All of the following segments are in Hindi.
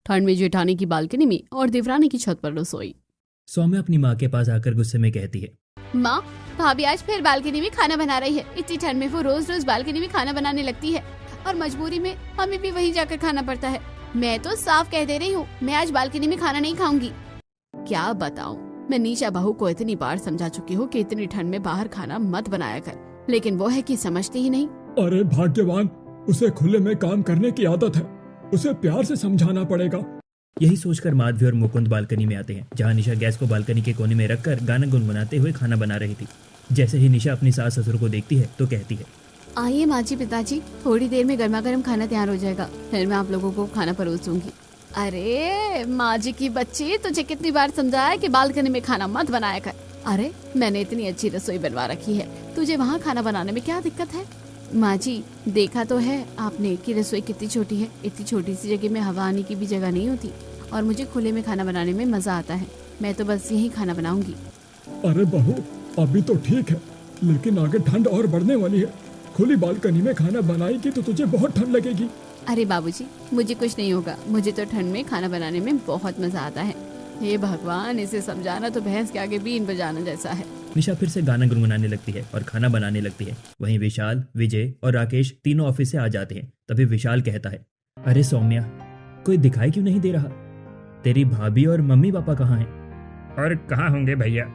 ठंड में जेठानी की बालकनी में और देवरानी की छत पर रसोई। सौम्या अपनी माँ के पास आकर गुस्से में कहती है, माँ, भाभी आज फिर बालकनी में खाना बना रही है। इतनी ठंड में वो रोज रोज बालकनी में खाना बनाने लगती है और मजबूरी में हमें भी वहीं जाकर खाना पड़ता है। मैं तो साफ कह दे रही हूँ, मैं आज बालकनी में खाना नहीं खाऊंगी। क्या बताऊँ, मैं निशा बहू को इतनी बार समझा चुकी हूँ कि इतनी ठंड में बाहर खाना मत बनाया कर, लेकिन वो है कि समझती ही नहीं। अरे भाग्यवान, उसे खुले में काम करने की आदत है, उसे प्यार से समझाना पड़ेगा। यही सोचकर माधवी और मुकुंद बालकनी में आते हैं, जहाँ निशा गैस को बालकनी के कोने में रखकर गाना गुनगुनाते हुए खाना बना रही थी। जैसे ही निशा अपनी सास ससुर को देखती है तो कहती है, आइए माँ जी, पिताजी, थोड़ी देर में गर्मा गर्म खाना तैयार हो जाएगा, फिर मैं आप लोगों को खाना परोस दूंगी। अरे माँ जी की बच्ची, तुझे कितनी बार समझाया कि बालकनी में खाना मत बनाया कर। अरे मैंने इतनी अच्छी रसोई बनवा रखी है, तुझे वहाँ खाना बनाने में क्या दिक्कत है। माँ जी, देखा तो है आपने कि रसोई कितनी छोटी है। इतनी छोटी सी जगह में हवा आने की भी जगह नहीं होती और मुझे खुले में खाना बनाने में मजा आता है। मैं तो बस यही खाना बनाऊंगी। अरे बहू, अभी तो ठीक है, लेकिन आगे ठंड और बढ़ने वाली है। खुली बालकनी में खाना बनाएगी तो तुझे बहुत ठंड लगेगी। अरे बाबूजी, मुझे कुछ नहीं होगा, मुझे तो ठंड में खाना बनाने में बहुत मजा आता है। हे भगवान, इसे समझाना तो भैंस के आगे बीन बजाना जैसा है। निशा फिर से गाना गुनगुनाने लगती है और खाना बनाने लगती है। वहीं विशाल, विजय और राकेश तीनों ऑफिस से आ जाते हैं। तभी विशाल कहता है, अरे सौम्या, कोई दिखाई क्यों नहीं दे रहा? तेरी भाभी और मम्मी पापा कहाँ हैं? और कहाँ होंगे भैया,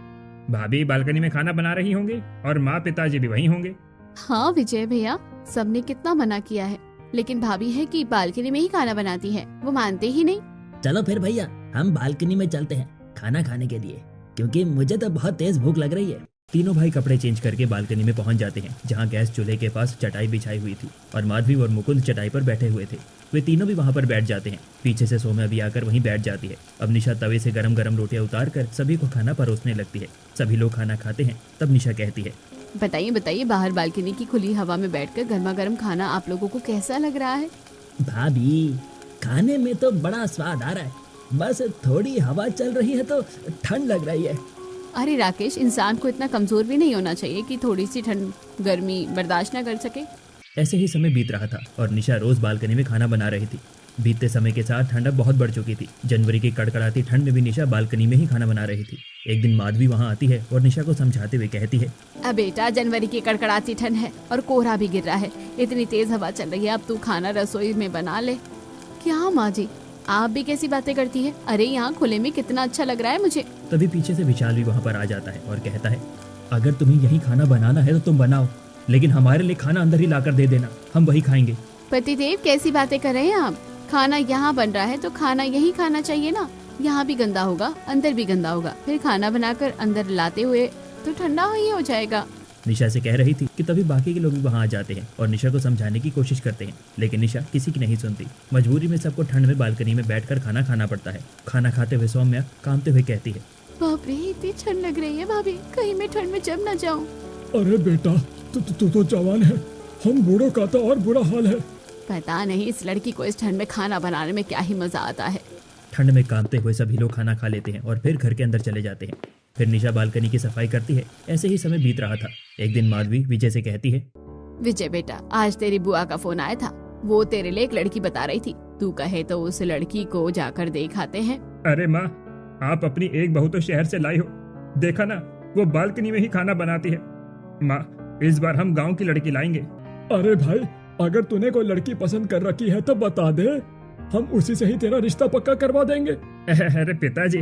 भाभी बालकनी में खाना बना रही होंगी और माँ पिताजी भी वहीं होंगे। हाँ विजय भैया, सबने कितना मना किया है, लेकिन भाभी है कि बालकनी में ही खाना बनाती है, वो मानते ही नहीं। चलो फिर भैया, हम बालकनी में चलते हैं खाना खाने के लिए, क्योंकि मुझे तो बहुत तेज भूख लग रही है। तीनों भाई कपड़े चेंज करके बालकनी में पहुंच जाते हैं, जहां गैस चूल्हे के पास चटाई बिछाई हुई थी और माधवी और मुकुंद चटाई पर बैठे हुए थे। वे तीनों भी वहां पर बैठ जाते हैं। पीछे से सौम्या भी आकर वहीं बैठ जाती है। अब निशा तवे से गरम गरम रोटियां उतार कर सभी को खाना परोसने लगती है। सभी लोग खाना खाते हैं। तब निशा कहती है, बताइए बताइए, बाहर बालकनी की खुली हवा में बैठकर गर्मा गर्म खाना आप लोगों को कैसा लग रहा है? भाभी, खाने में तो बड़ा स्वाद आ रहा है, बस थोड़ी हवा चल रही है तो ठंड लग रही है। अरे राकेश, इंसान को इतना कमजोर भी नहीं होना चाहिए कि थोड़ी सी ठंड गर्मी बर्दाश्त न कर सके। ऐसे ही समय बीत रहा था और निशा रोज बालकनी में खाना बना रही थी। बीतते समय के साथ ठंड अब बहुत बढ़ चुकी थी। जनवरी की कड़कड़ाती ठंड में भी निशा बालकनी में ही खाना बना रही थी। एक दिन माधवी वहां आती है और निशा को समझाते हुए कहती है, अब बेटा, जनवरी की कड़कड़ाती ठंड है और कोहरा भी गिर रहा है, इतनी तेज हवा चल रही है, अब तू खाना रसोई में बना ले। क्या माँ जी, आप भी कैसी बातें करती है? अरे यहाँ खुले में कितना अच्छा लग रहा है मुझे। तभी पीछे से विशाल भी वहाँ पर आ जाता है और कहता है, अगर तुम्हें यही खाना बनाना है तो तुम बनाओ, लेकिन हमारे लिए खाना अंदर ही लाकर दे देना, हम वही खाएंगे। पतिदेव, कैसी बातें कर रहे हैं आप? खाना यहाँ बन रहा है तो खाना यही खाना चाहिए ना। यहाँ भी गंदा होगा, अंदर भी गंदा होगा, फिर खाना बनाकर अंदर लाते हुए तो ठंडा ही हो जाएगा। निशा से कह रही थी कि तभी बाकी के लोग भी वहाँ आ जाते हैं और निशा को समझाने की कोशिश करते हैं, लेकिन निशा किसी की नहीं सुनती। मजबूरी में सबको ठंड में बालकनी में बैठकर खाना खाना पड़ता है। खाना खाते हुए सौम्या कांपते हुए कहती है, बाप रे, इतनी ठंड लग रही है भाभी, कहीं मैं ठंड में जम न जाऊं। अरे बेटा, तू तो जवान है, हम बूढ़ों का तो और बुरा हाल है। पता नहीं इस लड़की को इस ठंड में खाना बनाने में क्या ही मजा आता है। ठंड में कांपते हुए सभी लोग खाना खा लेते हैं और फिर घर के अंदर चले जाते हैं। फिर निशा बालकनी की सफाई करती है। ऐसे ही समय बीत रहा था। एक दिन माधवी विजय से कहती है, विजय बेटा, आज तेरी बुआ का फोन आया था, वो तेरे लिए एक लड़की बता रही थी, तू कहे तो उस लड़की को जाकर देख आते हैं। अरे माँ, आप अपनी एक बहू तो शहर से लाई हो, देखा ना वो बालकनी में ही खाना बनाती है। माँ, इस बार हम गाँव की लड़की लाएंगे। अरे भाई, अगर तूने कोई लड़की पसंद कर रखी है तो बता दे, हम उसी से ही तेरा रिश्ता पक्का करवा देंगे। अरे पिताजी,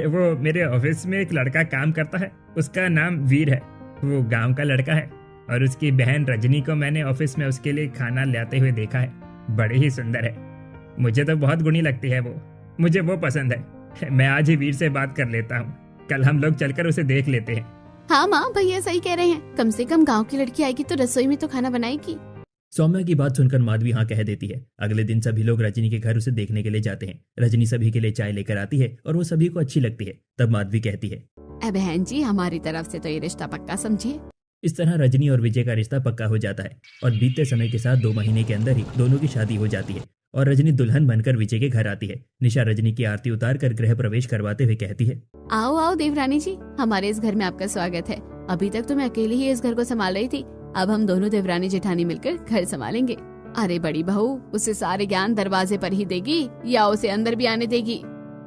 वो मेरे ऑफिस में एक लड़का काम करता है, उसका नाम वीर है, वो गांव का लड़का है और उसकी बहन रजनी को मैंने ऑफिस में उसके लिए खाना लाते हुए देखा है। बड़े ही सुंदर है, मुझे तो बहुत गुणी लगती है वो, मुझे वो पसंद है। मैं आज ही वीर से बात कर लेता हूँ, कल हम लोग चलकर उसे देख लेते हैं। हाँ माँ, भैया सही कह रहे हैं, कम से कम गाँव की लड़की आएगी तो रसोई में तो खाना बनाएगी। सौम्या की बात सुनकर माधवी हाँ कह देती है। अगले दिन सभी लोग रजनी के घर उसे देखने के लिए जाते हैं। रजनी सभी के लिए चाय लेकर आती है और वो सभी को अच्छी लगती है। तब माधवी कहती है, बहन जी, हमारी तरफ से तो ये रिश्ता पक्का समझिए। इस तरह रजनी और विजय का रिश्ता पक्का हो जाता है और बीतते समय के साथ 2 महीने के अंदर ही दोनों की शादी हो जाती है और रजनी दुल्हन बनकर विजय के घर आती है। निशा रजनी की आरती उतार कर गृह प्रवेश करवाते हुए कहती है, आओ आओ देवरानी जी, हमारे इस घर में आपका स्वागत है। अभी तक तो मैं अकेली ही इस घर को संभाल रही थी, अब हम दोनों देवरानी जेठानी मिलकर घर संभालेंगे। अरे बड़ी बहू, उसे सारे ज्ञान दरवाजे पर ही देगी या उसे अंदर भी आने देगी?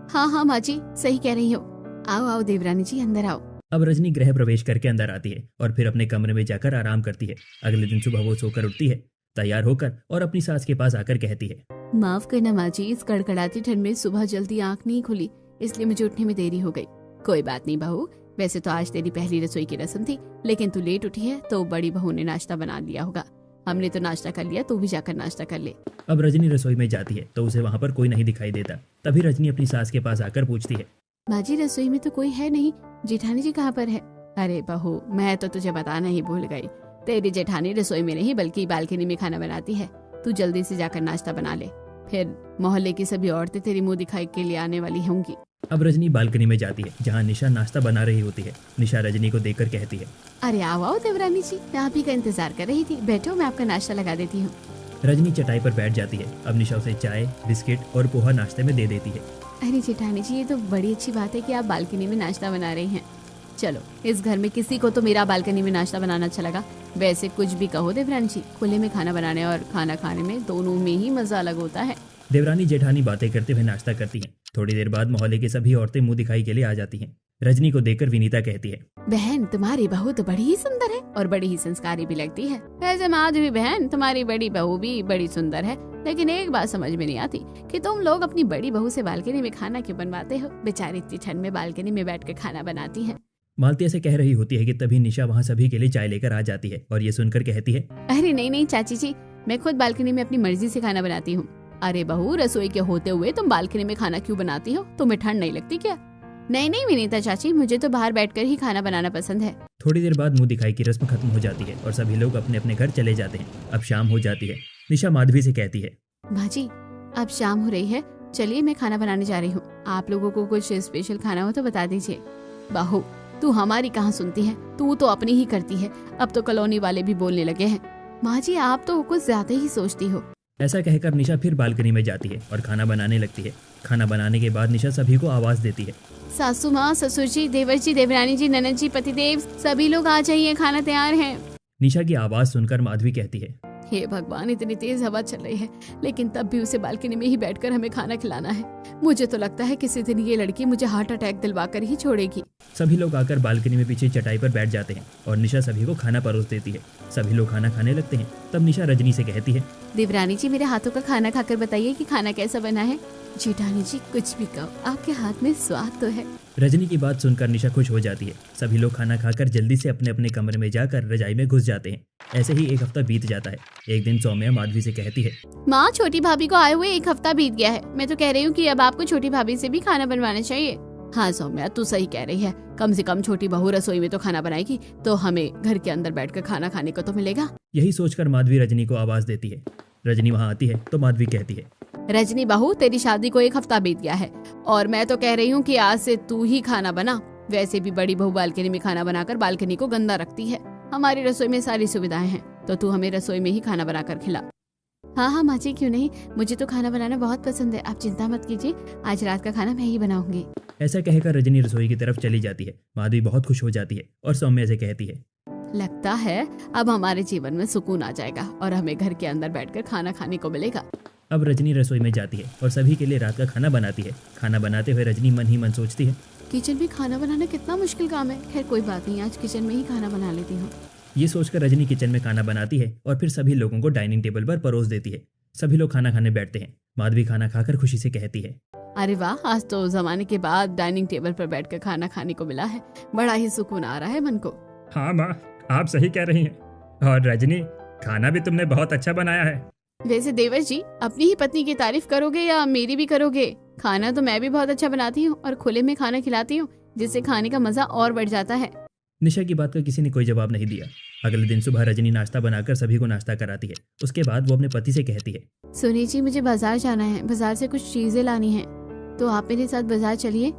हाँ हाँ माँ जी, सही कह रही हो। आओ आओ देवरानी जी, अंदर आओ। अब रजनी गृह प्रवेश करके अंदर आती है और फिर अपने कमरे में जाकर आराम करती है। अगले दिन सुबह वो सोकर उठती है, तैयार होकर, और अपनी सास के पास आकर कहती है, माफ करना माँ जी, इस कड़कड़ाती ठंड में सुबह जल्दी आंख नहीं खुली, इसलिए मुझे उठने में देरी हो गई। कोई बात नहीं बहू, वैसे तो आज तेरी पहली रसोई की रस्म थी, लेकिन तू लेट उठी है तो बड़ी बहू ने नाश्ता बना लिया होगा। हमने तो नाश्ता कर लिया, तू भी जाकर नाश्ता कर ले। अब रजनी रसोई में जाती है तो उसे वहाँ पर कोई नहीं दिखाई देता। तभी रजनी अपनी सास के पास आकर पूछती है, माँ जी रसोई में तो कोई है नहीं, जेठानी जी कहाँ पर है? अरे बहू, मैं तो तुझे बताना ही भूल गई, तेरी जेठानी रसोई में नहीं बल्कि बालकनी में खाना बनाती है। तू जल्दी से जाकर नाश्ता बना ले, फिर मोहल्ले की सभी औरतें तेरी मुंह दिखाई के लिए आने वाली होंगी। अब रजनी बालकनी में जाती है जहाँ निशा नाश्ता बना रही होती है। निशा रजनी को देखकर कहती है, अरे आओ आओ देवरानी जी, मैं आप ही का इंतजार कर रही थी, बैठो मैं आपका नाश्ता लगा देती हूँ। रजनी चटाई पर बैठ जाती है। अब निशा उसे चाय, बिस्किट और पोहा नाश्ते में दे देती है। अरे जेठानी जी, ये तो बड़ी अच्छी बात है कि आप बालकनी में नाश्ता बना रही हैं। चलो, इस घर में किसी को तो मेरा बालकनी में नाश्ता बनाना अच्छा लगा। वैसे कुछ भी कहो देवरानी जी, खुले में खाना बनाने और खाना खाने में दोनों में ही मजा अलग होता है। देवरानी जेठानी बातें करते हुए नाश्ता करती हैं। थोड़ी देर बाद मोहल्ले की सभी औरतें मुंह दिखाई के लिए आ जाती हैं। रजनी को देखकर विनीता कहती है, बहन तुम्हारी बहू तो बड़ी ही सुंदर है और बड़ी ही संस्कारी भी लगती है। वैसे माधवी बहन, तुम्हारी बड़ी बहू भी बड़ी सुंदर है, लेकिन एक बात समझ में नहीं आती कि तुम लोग अपनी बड़ी बहू से बालकनी में खाना क्यों बनवाते हो? बेचारी इतनी ठंड में बालकनी में बैठ कर खाना बनाती है। मालती ऐसे कह रही होती है कि तभी निशा वहाँ सभी के लिए चाय लेकर आ जाती है और ये सुनकर कहती है, अरे नहीं नहीं चाची जी, मैं खुद बालकनी में अपनी मर्जी से खाना बनाती हूँ। अरे बहू, रसोई के होते हुए तुम बालकनी में खाना क्यों बनाती हो? तुम्हें ठंड नहीं लगती क्या? नहीं नहीं विनीता चाची, मुझे तो बाहर बैठकर ही खाना बनाना पसंद है। थोड़ी देर बाद मुंह दिखाई की रस्म खत्म हो जाती है और सभी लोग अपने अपने घर चले जाते हैं। अब शाम हो जाती है। निशा माधवी से कहती है, भाजी अब शाम हो रही है, चलिए मैं खाना बनाने जा रही हूँ। आप लोगों को कुछ स्पेशल खाना हो तो बता दीजिए। बहू, तू हमारी कहाँ सुनती है, तू तो अपनी ही करती है। अब तो कॉलोनी वाले भी बोलने लगे हैं। माँ जी, आप तो कुछ ज्यादा ही सोचती हो। ऐसा कहकर निशा फिर बालकनी में जाती है और खाना बनाने लगती है। खाना बनाने के बाद निशा सभी को आवाज देती है, सासू माँ, ससुर जी, देवर जी, देवरानी जी, ननद जी, पतिदेव, सभी लोग आ जाइए, खाना तैयार है। निशा की आवाज सुनकर माधवी कहती है, हे भगवान, इतनी तेज हवा चल रही है, लेकिन तब भी उसे बालकनी में ही बैठकर हमें खाना खिलाना है। मुझे तो लगता है किसी दिन ये लड़की मुझे हार्ट अटैक दिलवाकर ही छोड़ेगी। सभी लोग आकर बालकनी में पीछे चटाई पर बैठ जाते हैं और निशा सभी को खाना परोस देती है। सभी लोग खाना खाने लगते हैं। तब निशा रजनी से कहती है, देवरानी जी, मेरे हाथों का खाना खाकर बताइए कि खाना कैसा बना है। जेठानी जी, कुछ भी कहो, आपके हाथ में स्वाद तो है। रजनी की बात सुनकर निशा खुश हो जाती है। सभी लोग खाना खाकर जल्दी से अपने अपने कमरे में जाकर रजाई में घुस जाते हैं। ऐसे ही एक हफ्ता बीत जाता है। एक दिन सौम्या माधवी से कहती है, माँ, छोटी भाभी को आए हुए एक हफ्ता बीत गया है। मैं तो कह रही हूँ कि अब आपको छोटी भाभी से भी खाना बनवाना चाहिए। हाँ सौम्या, तू सही कह रही है। कम से कम छोटी बहू रसोई में तो खाना बनाएगी तो हमें घर के अंदर बैठकर खाना खाने को तो मिलेगा। यही सोचकर माधवी रजनी को आवाज देती है। रजनी वहाँ आती है तो माधवी कहती है, रजनी बहू, तेरी शादी को एक हफ्ता बीत गया है और मैं तो कह रही हूँ कि आज से तू ही खाना बना। वैसे भी बड़ी बहू बालकनी में खाना बनाकर बालकनी को गंदा रखती है। हमारी रसोई में सारी सुविधाएं हैं, तो तू हमें रसोई में ही खाना बनाकर खिला। हाँ हाँ माँ जी, क्यों नहीं, मुझे तो खाना बनाना बहुत पसंद है। आप चिंता मत कीजिए, आज रात का खाना मैं ही बनाऊंगी। ऐसा कहकर रजनी रसोई की तरफ चली जाती है। माधवी बहुत खुश हो जाती है और सौम्या से कहती है, लगता है अब हमारे जीवन में सुकून आ जाएगा और हमें घर के अंदर बैठकर खाना खाने को मिलेगा। अब रजनी रसोई में जाती है और सभी के लिए रात का खाना बनाती है। खाना बनाते हुए रजनी मन ही मन सोचती है, किचन में खाना बनाना कितना मुश्किल काम है। खैर कोई बात नहीं, आज किचन में ही खाना बना लेती हूँ। ये सोचकर रजनी किचन में खाना बनाती है और फिर सभी लोगों को डाइनिंग टेबल पर परोस देती है। सभी लोग खाना खाने बैठते हैं। माधवी खाना खाकर खुशी से कहती है, अरे वाह, आज तो जमाने के बाद डाइनिंग टेबल पर बैठकर खाना खाने को मिला है। बड़ा ही सुकून आ रहा है मन को। हाँ माँ, आप सही कह रही हैं। और रजनी, खाना भी तुमने बहुत अच्छा बनाया है। वैसे देवर जी, अपनी ही पत्नी की तारीफ करोगे या मेरी भी करोगे? खाना तो मैं भी बहुत अच्छा बनाती हूँ और खुले में खाना खिलाती हूँ, जिससे खाने का मजा और बढ़ जाता है। निशा की बात का किसी ने कोई जवाब नहीं दिया। अगले दिन सुबह रजनी नाश्ता बनाकर सभी को नाश्ता कराती है। उसके बाद वो अपने पति से कहती है, सुनी जी, मुझे बाजार जाना है, बाजार से कुछ चीजें लानी है, तो आप मेरे साथ बाजार चलिए।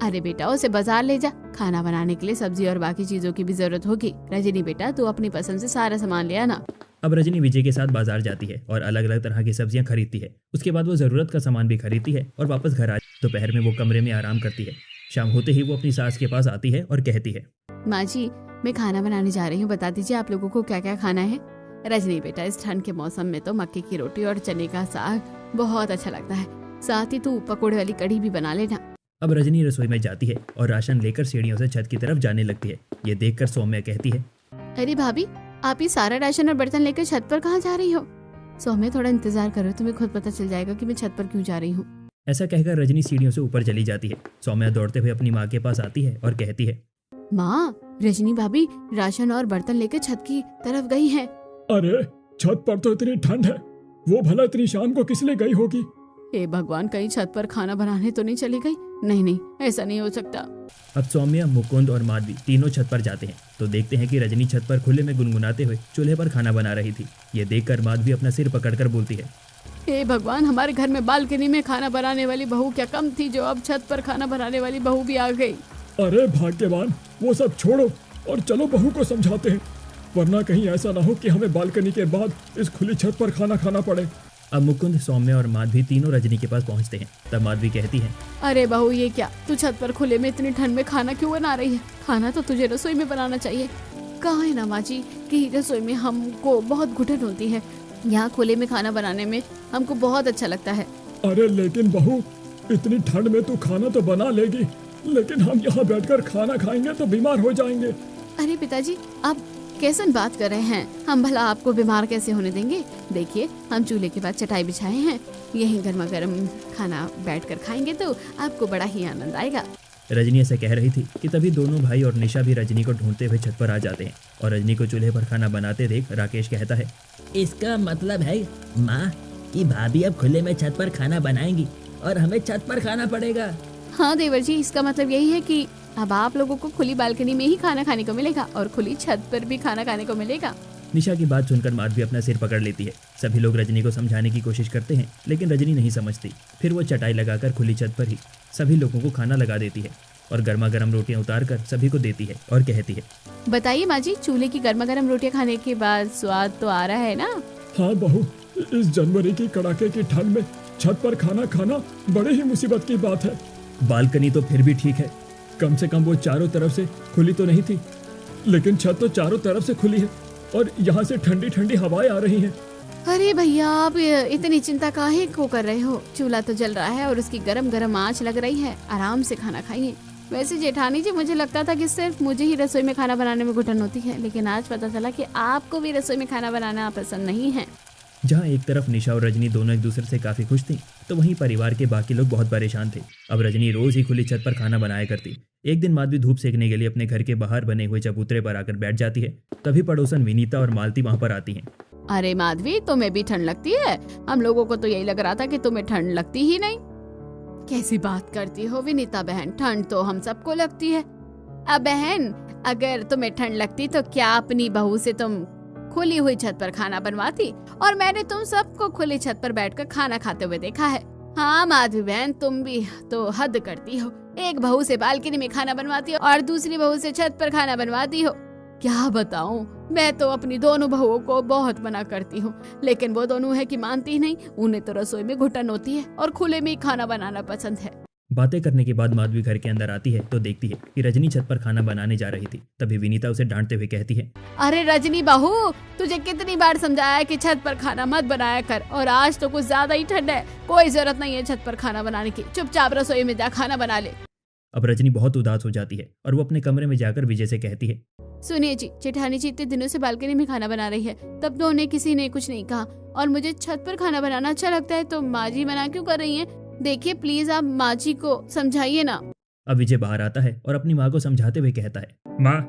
अरे बेटा, उसे बाजार ले जा, खाना बनाने के लिए सब्जी और बाकी चीजों की भी जरूरत होगी। रजनी बेटा, तू अपनी पसंद से सारा सामान ले आना। अब रजनी विजय के साथ बाजार जाती है और अलग अलग तरह की सब्जियां खरीदती है। उसके बाद वो जरूरत का सामान भी खरीदती है और वापस घर आ। दोपहर में वो कमरे में आराम करती है। शाम होते ही वो अपनी सास के पास आती है और कहती है, माँ जी, मैं खाना बनाने जा रही हूँ, बता दीजिए आप लोगों को क्या क्या खाना है। रजनी बेटा, इस ठंड के मौसम में तो मक्के की रोटी और चने का साग बहुत अच्छा लगता है। साथ ही तू पकोड़े वाली कढ़ी भी बना लेना। अब रजनी रसोई में जाती है और राशन लेकर सीढ़ियों से छत की तरफ जाने लगती है। ये देखकर सौम्या कहती है, अरे भाभी, आप ये सारा राशन और बर्तन लेकर छत पर कहाँ जा रही हो? सौम्या, थोड़ा इंतजार करो, तुम्हें खुद पता चल जाएगा कि मैं छत पर क्यों जा रही हूँ। ऐसा कहकर रजनी सीढ़ियों से ऊपर चली जाती है। सौम्या दौड़ते हुए अपनी माँ के पास आती है और कहती है, माँ, रजनी भाभी राशन और बर्तन लेकर छत की तरफ गई हैं। अरे छत पर तो इतनी ठंड है, वो भला इतनी शाम को किस लिए गई होगी? हे भगवान, कहीं छत पर खाना बनाने तो नहीं चली गई? नहीं नहीं, ऐसा नहीं हो सकता। अब सौम्या, मुकुंद और माधवी तीनों छत पर जाते हैं तो देखते हैं कि रजनी छत पर खुले में गुनगुनाते हुए चूल्हे पर खाना बना रही थी। ये देखकर माधवी अपना सिर पकड़कर बोलती है, हे भगवान, हमारे घर में बालकनी में खाना बनाने वाली बहू क्या कम थी जो अब छत पर खाना बनाने वाली बहू भी आ गई। अरे भाग्यवान, वो सब छोड़ो और चलो बहू को समझाते हैं, वरना कहीं ऐसा ना हो कि हमें बालकनी के बाद इस खुली छत पर खाना खाना पड़े। अब मुकुंद, सौम्या और माधवी तीनों रजनी के पास पहुंचते हैं। तब माधवी कहती है, अरे बहू, ये क्या, तू छत पर खुले में इतनी ठंड में खाना क्यों बना रही है? खाना तो तुझे रसोई में बनाना चाहिए। कहाँ है ना माँ जी कि रसोई में हमको बहुत घुटन होती है, यहाँ खुले में खाना बनाने में हमको बहुत अच्छा लगता है। अरे लेकिन बहू, इतनी ठंड में तू खाना तो बना लेगी, लेकिन हम यहाँ बैठकर खाना खाएंगे तो बीमार हो जाएंगे। अरे पिताजी, आप कैसन बात कर रहे हैं? हम भला आपको बीमार कैसे होने देंगे? देखिए, हम चूल्हे के पास चटाई बिछाए हैं, यहीं गर्मा गर्म खाना बैठकर खाएंगे तो आपको बड़ा ही आनंद आएगा। रजनी ऐसे कह रही थी कि तभी दोनों भाई और निशा भी रजनी को ढूंढते हुए छत पर आ जाते हैं और रजनी को चूल्हे पर खाना बनाते देख राकेश कहता है, इसका मतलब है माँ कि भाभी अब खुले में छत पर खाना बनाएंगी और हमें छत पर खाना पड़ेगा। हाँ देवर जी, इसका मतलब यही है कि अब आप लोगों को खुली बालकनी में ही खाना खाने को मिलेगा और खुली छत पर भी खाना खाने को मिलेगा। निशा की बात सुनकर माधवी अपना सिर पकड़ लेती है। सभी लोग रजनी को समझाने की कोशिश करते हैं, लेकिन रजनी नहीं समझती। फिर वो चटाई लगाकर खुली छत पर ही सभी लोगों को खाना लगा देती है और गर्मा गर्म रोटियां उतार कर सभी को देती है और कहती है, बताइए माँ जी, चूल्हे की गर्मा गर्म रोटियां खाने के बाद स्वाद तो आ रहा है ना? हाँ बहू, इस जनवरी की कड़ाके की ठंड में छत पर खाना खाना बड़े ही मुसीबत की बात है। बालकनी तो फिर भी ठीक है, कम से कम वो चारों तरफ से खुली तो नहीं थी, लेकिन छत तो चारों तरफ से खुली है और यहाँ से ठंडी ठंडी हवाएं आ रही हैं। अरे भैया, आप इतनी चिंता काहे को कर रहे हो? चूल्हा तो जल रहा है और उसकी गरम गरम आंच लग रही है, आराम से खाना खाइए। वैसे जेठानी जी, मुझे लगता था कि सिर्फ मुझे ही रसोई में खाना बनाने में घुटन होती है, लेकिन आज पता चला कि आपको भी रसोई में खाना बनाना पसंद नहीं है। जहाँ एक तरफ निशा और रजनी दोनों एक दूसरे से काफी खुश थीं, तो वहीं परिवार के बाकी लोग बहुत परेशान थे। अब रजनी रोज ही खुली छत पर खाना बनाया करती। एक दिन माधवी धूप सेकने के लिए अपने घर के बाहर बने हुए चबूतरे पर आकर बैठ जाती है। तभी पड़ोसन विनीता और मालती वहाँ पर आती हैं। अरे माधवी, तुम्हें भी ठंड लगती है? हम लोगों को तो यही लग रहा था कि तुम्हें ठंड लगती ही नहीं। कैसी बात करती हो विनीता बहन, ठंड तो हम सबको लगती है। अब बहन, अगर तुम्हें ठंड लगती तो क्या अपनी बहू से तुम खुली हुई छत पर खाना बनवाती? और मैंने तुम सबको खुली छत पर बैठकर खाना खाते हुए देखा है। हाँ माधवी बहन, तुम भी तो हद करती हो। एक बहू से बालकनी में खाना बनवाती हो और दूसरी बहू से छत पर खाना बनवाती हो। क्या बताऊं, मैं तो अपनी दोनों बहुओं को बहुत मना करती हूँ, लेकिन वो दोनों है कि मानती ही नहीं। उन्हें तो रसोई में घुटन होती है और खुले में ही खाना बनाना पसंद है। बातें करने के बाद माधवी घर के अंदर आती है तो देखती है कि रजनी छत पर खाना बनाने जा रही थी। तभी विनीता उसे डांटते हुए कहती है, अरे रजनी बहू, तुझे कितनी बार समझाया कि छत पर खाना मत बनाया कर, और आज तो कुछ ज्यादा ही ठंड है। कोई जरूरत नहीं है छत पर खाना बनाने की, चुपचाप रसोई में जा खाना बना ले। अब रजनी बहुत उदास हो जाती है और वो अपने कमरे में जाकर विजय से कहती है, सुनिए जी, जेठानी जी इतने दिनों से बालकनी में खाना बना रही है, तब तो उन्हें किसी ने कुछ नहीं कहा, और मुझे छत पर खाना बनाना अच्छा लगता है, तो माँ जी मना क्यों कर रही हैं? देखिए प्लीज, आप माँ जी को समझाइए ना। अब विजय बाहर आता है और अपनी माँ को समझाते हुए कहता है, माँ,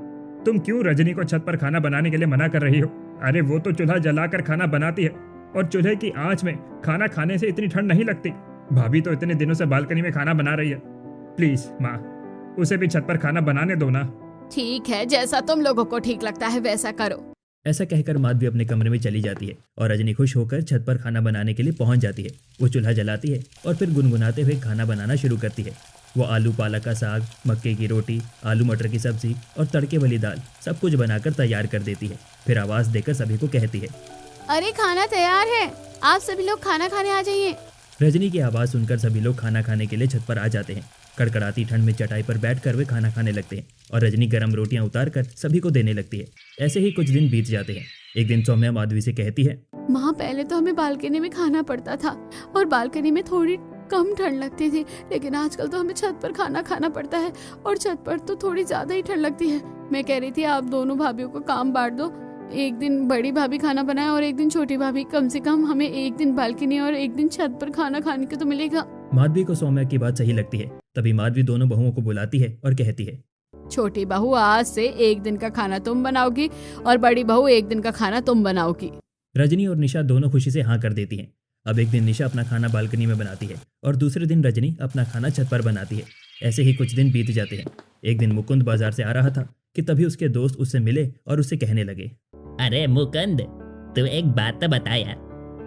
तुम क्यों रजनी को छत पर खाना बनाने के लिए मना कर रही हो? अरे वो तो चूल्हा जलाकर खाना बनाती है और चूल्हे की आंच में खाना खाने से इतनी ठंड नहीं लगती। भाभी तो इतने दिनों से बालकनी में खाना बना रही है। प्लीज माँ, उसे भी छत पर खाना बनाने दो ना। ठीक है, जैसा तुम लोगों को ठीक लगता है वैसा करो। ऐसा कहकर माधवी अपने कमरे में चली जाती है और रजनी खुश होकर छत पर खाना बनाने के लिए पहुंच जाती है। वो चूल्हा जलाती है और फिर गुनगुनाते हुए खाना बनाना शुरू करती है। वो आलू पालक का साग, मक्के की रोटी, आलू मटर की सब्जी और तड़के वाली दाल सब कुछ बनाकर तैयार कर देती है। फिर आवाज देकर सभी को कहती है, अरे खाना तैयार है, आप सभी लोग खाना खाने आ जाइए। रजनी की आवाज़ सुनकर सभी लोग खाना खाने के लिए छत पर आ जाते हैं। कड़कड़ाती ठंड में चटाई पर बैठकर वे खाना खाने लगते हैं और रजनी गर्म रोटियां उतार कर सभी को देने लगती है। ऐसे ही कुछ दिन बीत जाते हैं। एक दिन सौम्या माधवी से कहती है, माँ पहले तो हमें बालकनी में खाना पड़ता था और बालकनी में थोड़ी कम ठंड लगती थी, लेकिन आजकल तो हमें छत पर खाना खाना पड़ता है और छत पर तो थोड़ी ज्यादा ही ठंड लगती है। मैं कह रही थी आप दोनों भाभीियों को काम बांट दो, एक दिन बड़ी भाभी खाना बनाए और एक दिन छोटी भाभी। कम से कम हमें एक दिन बालकनी और एक दिन छत पर खाना खाने को तो मिलेगा। माधवी को सौम्या की बात सही लगती है। तभी माधवी दोनों बहुओं को बुलाती है और कहती है, छोटी बहू आज से एक दिन का खाना तुम बनाओगी और बड़ी बहू एक दिन का खाना तुम बनाओगी। रजनी और निशा दोनों खुशी से हाँ कर देती हैं। अब एक दिन निशा अपना खाना बालकनी में बनाती है और दूसरे दिन रजनी अपना खाना छत पर बनाती है। ऐसे ही कुछ दिन बीत जाते हैं। एक दिन मुकुंद बाजार से आ रहा था कि तभी उसके दोस्त उससे मिले और उससे कहने लगे, अरे मुकुंद, तू एक बात तो बता यार,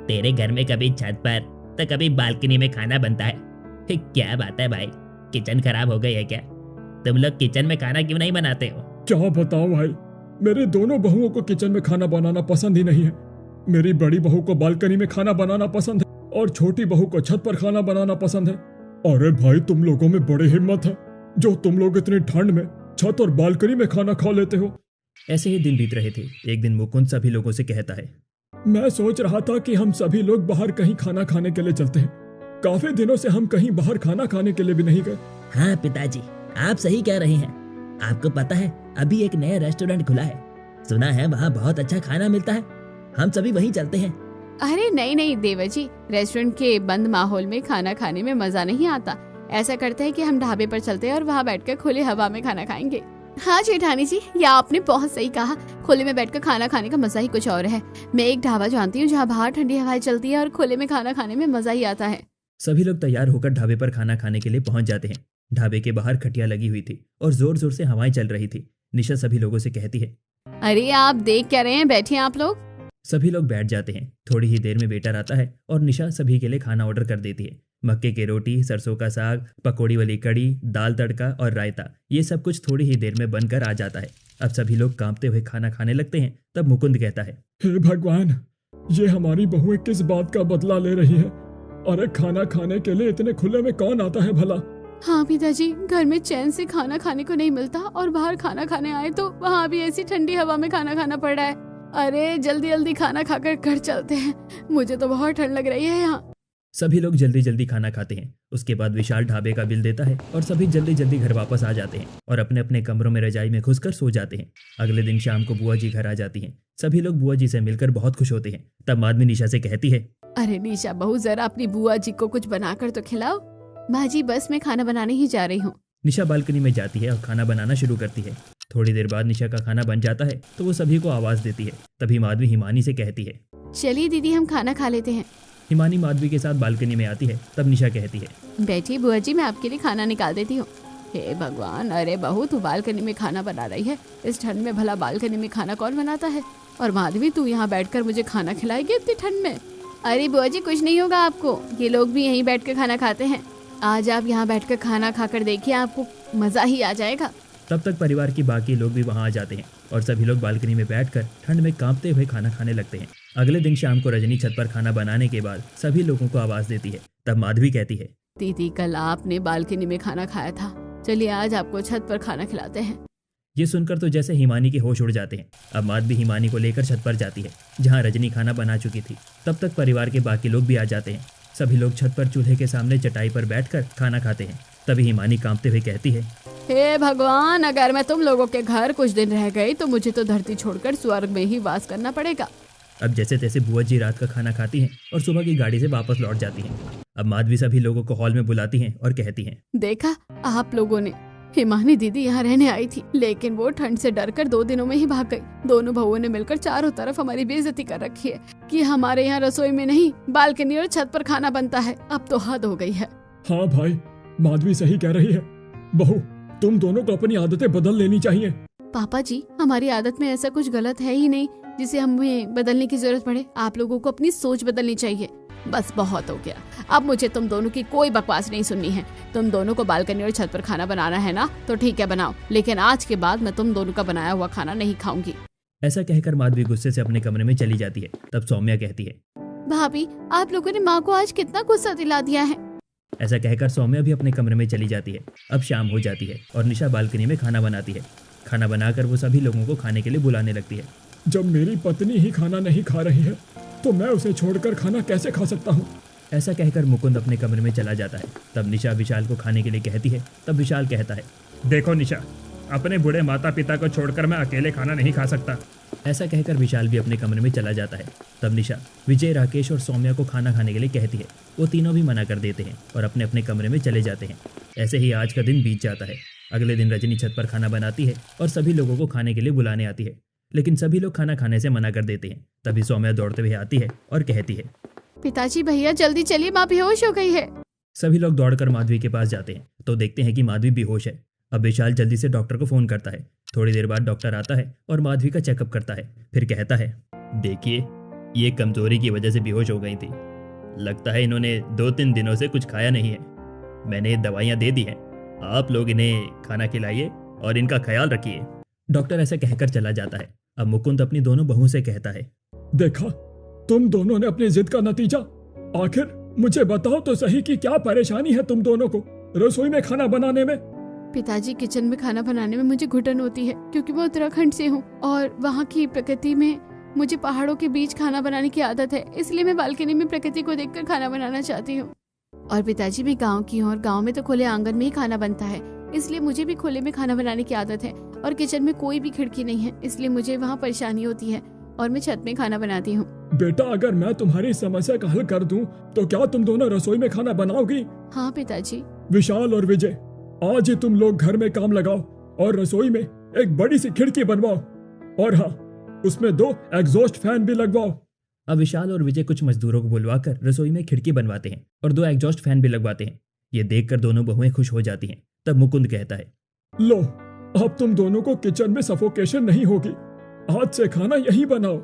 तेरे घर में कभी छत पर तो कभी बालकनी में खाना बनता है? क्या बात है भाई, किचन खराब हो गई है क्या? तुम लोग किचन में खाना क्यों नहीं बनाते हो? क्या बताऊं भाई, मेरे दोनों बहुओं को किचन में खाना बनाना पसंद ही नहीं है। मेरी बड़ी बहू को बालकनी में खाना बनाना पसंद है और छोटी बहू को छत पर खाना बनाना पसंद है। अरे भाई, तुम लोगों में बड़ी हिम्मत है जो तुम लोग इतनी ठंड में छत और बालकनी में खाना खा लेते हो। ऐसे ही दिन बीत रहे थे। एक दिन मुकुंद सभी लोगों से कहता है, मैं सोच रहा था कि हम सभी लोग बाहर कहीं खाना खाने के लिए चलते हैं। काफी दिनों से हम कहीं बाहर खाना खाने के लिए भी नहीं गए। हाँ पिताजी, आप सही कह रहे हैं। आपको पता है अभी एक नया रेस्टोरेंट खुला है, सुना है वहाँ बहुत अच्छा खाना मिलता है। हम सभी वहीं चलते हैं। अरे नहीं देवर जी, रेस्टोरेंट के बंद माहौल में खाना खाने में मजा नहीं आता। ऐसा करते हैं कि हम ढाबे पर चलते हैं और वहाँ बैठकर खुली हवा में खाना खाएंगे। हाँ जेठानी जी, ये आपने बहुत सही कहा। खुले में बैठकर खाना खाने का मजा ही कुछ और है। मैं एक ढाबा जानती हूँ जहाँ बाहर ठंडी हवाएं चलती है और खुले में खाना खाने में मजा ही आता है। सभी लोग तैयार होकर ढाबे पर खाना खाने के लिए पहुंच जाते हैं। ढाबे के बाहर खटिया लगी हुई थी और जोर जोर से हवाएं चल रही थी। निशा सभी लोगों से कहती है, अरे आप देख क्या रहे हैं, बैठिए आप लोग। सभी लोग बैठ जाते हैं। थोड़ी ही देर में वेटर आता है और निशा सभी के लिए खाना ऑर्डर कर देती है। मक्के की रोटी, सरसों का साग, पकौड़ी वाली कड़ी, दाल तड़का और रायता, ये सब कुछ थोड़ी ही देर में बनकर आ जाता है। अब सभी लोग कांपते हुए खाना खाने लगते हैं। तब मुकुंद कहता है, हे भगवान, ये हमारी बहुएं किस बात का बदला ले रही है? अरे खाना खाने के लिए इतने खुले में कौन आता है भला? हाँ पिताजी, घर में चैन से खाना खाने को नहीं मिलता और बाहर खाना खाने आए तो वहाँ भी ऐसी ठंडी हवा में खाना खाना पड़ रहा है। अरे जल्दी जल्दी खाना खाकर घर चलते हैं, मुझे तो बहुत ठंड लग रही है यहाँ। सभी लोग जल्दी जल्दी खाना खाते हैं। उसके बाद विशाल ढाबे का बिल देता है और सभी जल्दी जल्दी घर वापस आ जाते हैं और अपने अपने कमरों में रजाई में घुसकर सो जाते हैं। अगले दिन शाम को बुआ जी घर आ जाती हैं। सभी लोग बुआ जी से मिलकर बहुत खुश होते हैं। तब माधवी निशा से कहती है, अरे निशा बहू, जरा अपनी बुआ जी को कुछ बनाकर तो खिलाओ। माँ जी, बस मैं खाना बनाने ही जा रही हूँ। निशा बालकनी में जाती है और खाना बनाना शुरू करती है। थोड़ी देर बाद निशा का खाना बन जाता है तो वो सभी को आवाज देती है। तभी माधवी हिमानी से कहती है, चलिए दीदी, हम खाना खा लेते हैं। हिमानी माधवी के साथ बालकनी में आती है। तब निशा कहती है, बैठिए बुआ जी, मैं आपके लिए खाना निकाल देती हूँ। हे भगवान, अरे बहू, तू बालकनी में खाना बना रही है? इस ठंड में भला बालकनी में खाना कौन बनाता है? और माधवी, तू यहाँ बैठकर मुझे खाना खिलाएगी इतनी ठंड में? अरे बुआ जी, कुछ नहीं होगा आपको, ये लोग भी यहीं बैठ कर खाना खाते हैं। आज आप यहाँ बैठकर खाना खाकर देखिए, आपको मजा ही आ जाएगा। तब तक परिवार की बाकी लोग भी वहाँ आ जाते हैं और सभी लोग बालकनी में बैठकर ठंड में कांपते हुए खाना खाने लगते हैं। अगले दिन शाम को रजनी छत पर खाना बनाने के बाद सभी लोगों को आवाज देती है। तब माधवी कहती है, दीदी, कल आपने बालकनी में खाना खाया था, चलिए आज आपको छत पर खाना खिलाते हैं। ये सुनकर तो जैसे हिमानी के होश उड़ जाते हैं। अब माधवी हिमानी को लेकर छत पर जाती है जहाँ रजनी खाना बना चुकी थी। तब तक परिवार के बाकी लोग भी आ जाते हैं। सभी लोग छत पर चूल्हे के सामने चटाई पर बैठकर खाना खाते हैं। तभी हिमानी कांपते हुए कहती है, हे भगवान, अगर मैं तुम लोगों के घर कुछ दिन रह गई तो मुझे तो धरती छोड़कर स्वर्ग में ही वास करना पड़ेगा। अब जैसे तैसे बुआ जी रात का खाना खाती हैं और सुबह की गाड़ी से वापस लौट जाती हैं। अब माधवी सभी लोगों को हॉल में बुलाती हैं और कहती हैं, देखा आप लोगों ने, हिमानी दीदी यहाँ रहने आई थी, लेकिन वो ठंड से डरकर 2 दिनों में ही भाग गई। दोनों बहुओं ने मिलकर चारों तरफ हमारी बेइज्जती कर रखी है कि हमारे यहाँ रसोई में नहीं, बालकनी और छत पर खाना बनता है। अब तो हद हो गई है। हाँ भाई, माधवी सही कह रही है। बहू, तुम दोनों को अपनी आदतें बदल लेनी चाहिए। पापा जी, हमारी आदत में ऐसा कुछ गलत है ही नहीं जिसे हमें बदलने की जरूरत पड़े। आप लोगों को अपनी सोच बदलनी चाहिए। बस बहुत हो गया, अब मुझे तुम दोनों की कोई बकवास नहीं सुननी है। तुम दोनों को बालकनी और छत पर खाना बनाना है ना, तो ठीक है बनाओ, लेकिन आज के बाद मैं तुम दोनों का बनाया हुआ खाना नहीं खाऊंगी। ऐसा कहकर माधवी गुस्से से अपने कमरे में चली जाती है। तब सौम्या कहती है, भाभी, आप लोगों ने माँ को आज कितना गुस्सा दिला दिया है। ऐसा कहकर सौम्या भी अपने कमरे में चली जाती है। अब शाम हो जाती है और निशा बालकनी में खाना बनाती है। खाना बनाकर वो सभी लोगों को खाने के लिए बुलाने लगती है। जब मेरी पत्नी ही खाना नहीं खा रही है तो मैं उसे छोड़कर खाना कैसे खा सकता हूँ। ऐसा कहकर मुकुंद अपने कमरे में चला जाता है। तब निशा विशाल को खाने के लिए कहती है। तब विशाल कहता है, देखो निशा, अपने बूढ़े माता पिता को छोड़कर मैं अकेले खाना नहीं खा सकता। ऐसा कहकर विशाल भी अपने कमरे में चला जाता है। तब निशा विजय, राकेश और सौम्या को खाना खाने के लिए कहती है। वो तीनों भी मना कर देते हैं और अपने अपने कमरे में चले जाते हैं। ऐसे ही आज का दिन बीत जाता है। अगले दिन रजनी छत पर खाना बनाती है और सभी लोगों को खाने के लिए बुलाने आती है, लेकिन सभी लोग खाना खाने से मना कर देते हैं। तभी सौम्या दौड़ते हुए आती है और कहती है, पिताजी भैया जल्दी चलिए, माँ बेहोश हो गई है। सभी लोग दौड़कर माधवी के पास जाते हैं तो देखते हैं कि माधवी बेहोश है। अब विशाल जल्दी से डॉक्टर को फोन करता है। थोड़ी देर बाद डॉक्टर आता है और माधवी का चेकअप करता है। फिर कहता है, देखिए, ये कमजोरी की वजह से बेहोश हो गई थी। लगता है इन्होंने 2-3 दिनों से कुछ खाया नहीं है। मैंने दवाइयाँ दे दी हैं, आप लोग इन्हें खाना खिलाइए और इनका ख्याल रखिए। डॉक्टर ऐसा कहकर चला जाता है। अब मुकुंद अपनी दोनों बहू से कहता है, देखा, तुम दोनों ने अपनी जिद का नतीजा। आखिर मुझे बताओ तो सही कि क्या परेशानी है तुम दोनों को रसोई में खाना बनाने में। पिताजी, किचन में खाना बनाने में मुझे घुटन होती है क्योंकि मैं उत्तराखंड से हूँ और वहाँ की प्रकृति में मुझे पहाड़ों के बीच खाना बनाने की आदत है, इसलिए मैं बालकनी में प्रकृति को देखकर खाना बनाना चाहती हूँ। और पिताजी, मैं गांव की हूँ और गांव में तो खुले आंगन में ही खाना बनता है, इसलिए मुझे भी खुले में खाना बनाने की आदत है। और किचन में कोई भी खिड़की नहीं है, इसलिए मुझे वहाँ परेशानी होती है और मैं छत में खाना बनाती हूँ। बेटा, अगर मैं तुम्हारी समस्या का हल कर दूं तो क्या तुम दोनों रसोई में खाना बनाओगी? हाँ पिताजी। विशाल और विजय, आज ही तुम लोग घर में काम लगाओ और रसोई में एक बड़ी सी खिड़की बनवाओ और हाँ, उसमें 2 एग्जॉस्ट फैन भी लगवाओ। अब विशाल और विजय कुछ मजदूरों को बुलवाकर रसोई में खिड़की बनवाते हैं और 2 एग्जॉस्ट फैन भी लगवाते हैं। ये देखकर दोनों बहुएं खुश हो जाती हैं। तब मुकुंद कहता है, लो, अब तुम दोनों को किचन में सफोकेशन नहीं होगी। आज से खाना यही बनाओ।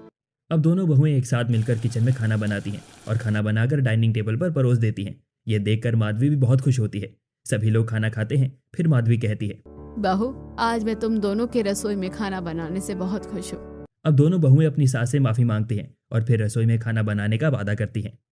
अब दोनों बहुएं एक साथ मिलकर किचन में खाना बनाती हैं और खाना बनाकर डाइनिंग टेबल पर परोस देती हैं। ये देखकर माधवी भी बहुत खुश होती है। सभी लोग खाना खाते हैं। फिर माधवी कहती है, बहू, आज मैं तुम दोनों के रसोई में खाना बनाने से बहुत खुश हूँ। अब दोनों बहुएं अपनी सास से माफी मांगती हैं और फिर रसोई में खाना बनाने का वादा करती हैं।